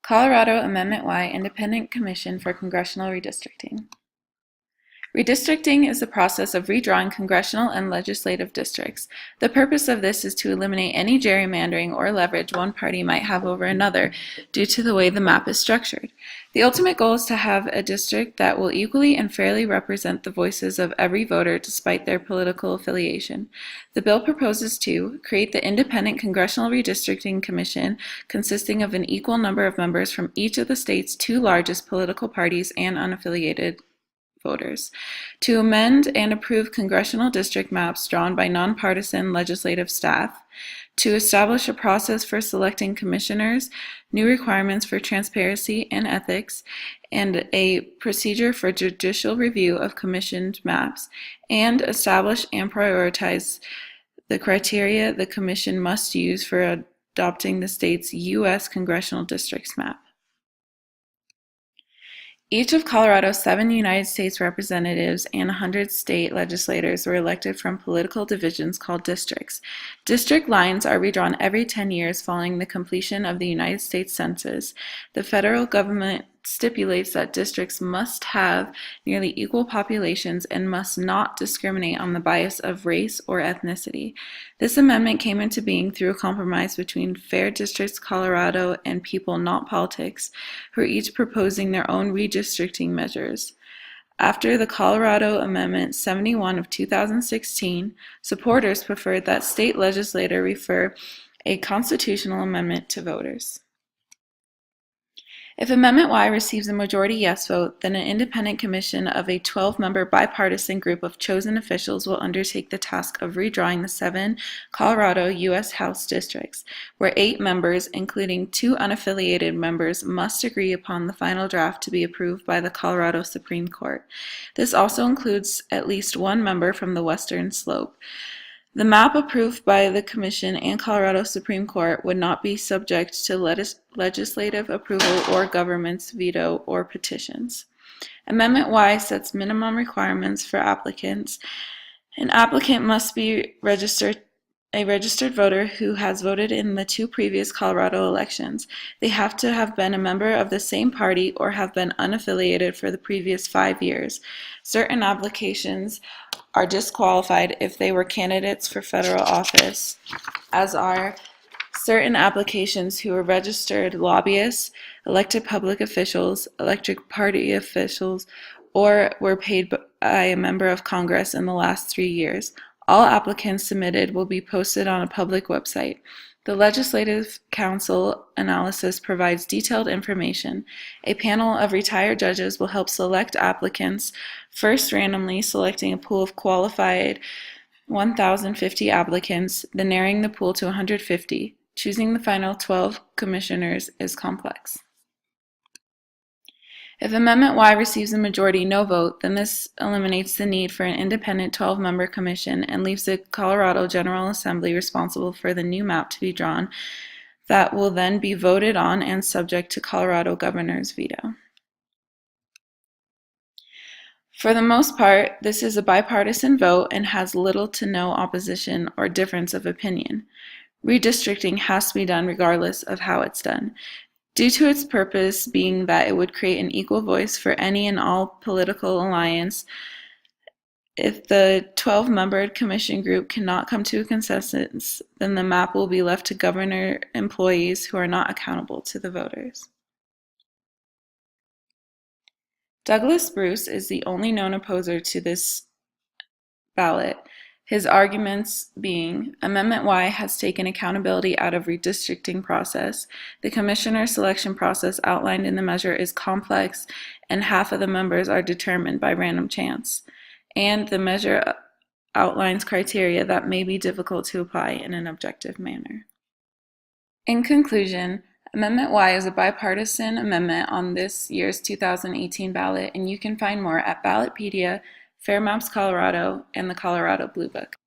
Colorado Amendment Y Independent Commission for Congressional Redistricting. Redistricting is the process of redrawing congressional and legislative districts. The purpose of this is to eliminate any gerrymandering or leverage one party might have over another due to the way the map is structured. The ultimate goal is to have a district that will equally and fairly represent the voices of every voter despite their political affiliation. The bill proposes to create the Independent Congressional Redistricting Commission consisting of an equal number of members from each of the state's two largest political parties and unaffiliated voters, to amend and approve congressional district maps drawn by nonpartisan legislative staff, to establish a process for selecting commissioners, new requirements for transparency and ethics, and a procedure for judicial review of commissioned maps, and establish and prioritize the criteria the commission must use for adopting the state's U.S. congressional districts map. Each of Colorado's 7 United States representatives and 100 state legislators were elected from political divisions called districts. District lines are redrawn every 10 years following the completion of the United States Census. The federal government stipulates that districts must have nearly equal populations and must not discriminate on the bias of race or ethnicity. This amendment came into being through a compromise between Fair Districts Colorado and People Not Politics, who are each proposing their own redistricting measures. After the Colorado Amendment 71 of 2016, supporters preferred that state legislature refer a constitutional amendment to voters. If Amendment Y receives a majority yes vote, then an independent commission of a 12-member bipartisan group of chosen officials will undertake the task of redrawing the 7 Colorado U.S. House districts, where 8 members, including 2 unaffiliated members, must agree upon the final draft to be approved by the Colorado Supreme Court. This also includes at least 1 member from the Western Slope. The map approved by the Commission and Colorado Supreme Court would not be subject to legislative approval or government's veto or petitions. Amendment Y sets minimum requirements for applicants. An applicant must be a registered voter who has voted in the 2 previous Colorado elections. They have to have been a member of the same party or have been unaffiliated for the previous 5 years. Certain applications are disqualified if they were candidates for federal office, as are certain applications who were registered lobbyists, elected public officials, elected party officials, or were paid by a member of Congress in the last 3 years. All applicants submitted will be posted on a public website. The Legislative Council analysis provides detailed information. A panel of retired judges will help select applicants, first randomly selecting a pool of qualified 1,050 applicants, then narrowing the pool to 150. Choosing the final 12 commissioners is complex. If Amendment Y receives a majority no vote, then this eliminates the need for an independent 12-member commission and leaves the Colorado General Assembly responsible for the new map to be drawn that will then be voted on and subject to Colorado governor's veto. For the most part, this is a bipartisan vote and has little to no opposition or difference of opinion. Redistricting has to be done regardless of how it's done, due to its purpose being that it would create an equal voice for any and all political alliance. If the 12-member commission group cannot come to a consensus, then the map will be left to governor employees who are not accountable to the voters. Douglas Bruce is the only known opposer to this ballot. His arguments being, Amendment Y has taken accountability out of redistricting process. The commissioner selection process outlined in the measure is complex, and half of the members are determined by random chance. And the measure outlines criteria that may be difficult to apply in an objective manner. In conclusion, Amendment Y is a bipartisan amendment on this year's 2018 ballot, and you can find more at Ballotpedia, Fair Maps Colorado, and the Colorado Blue Book.